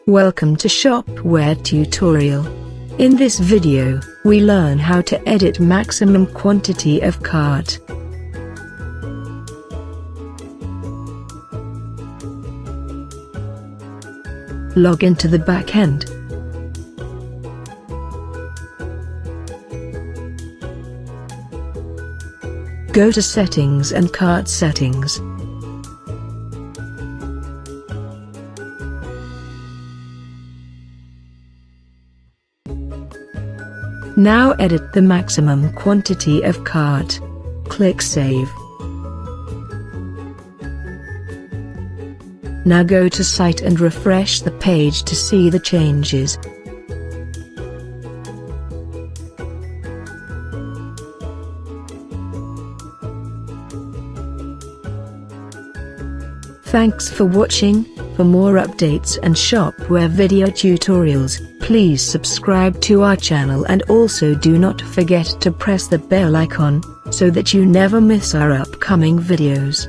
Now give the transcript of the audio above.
Welcome to Shopware tutorial. In this video, we learn how to edit maximum quantity of cart. Log into the backend. Go to Settings and Cart Settings. Now edit the maximum quantity of cart. Click Save. Now go to Site and refresh the page to see the changes. Thanks for watching. For more updates and Shopware video tutorials, please subscribe to our channel and also do not forget to press the bell icon, so that you never miss our upcoming videos.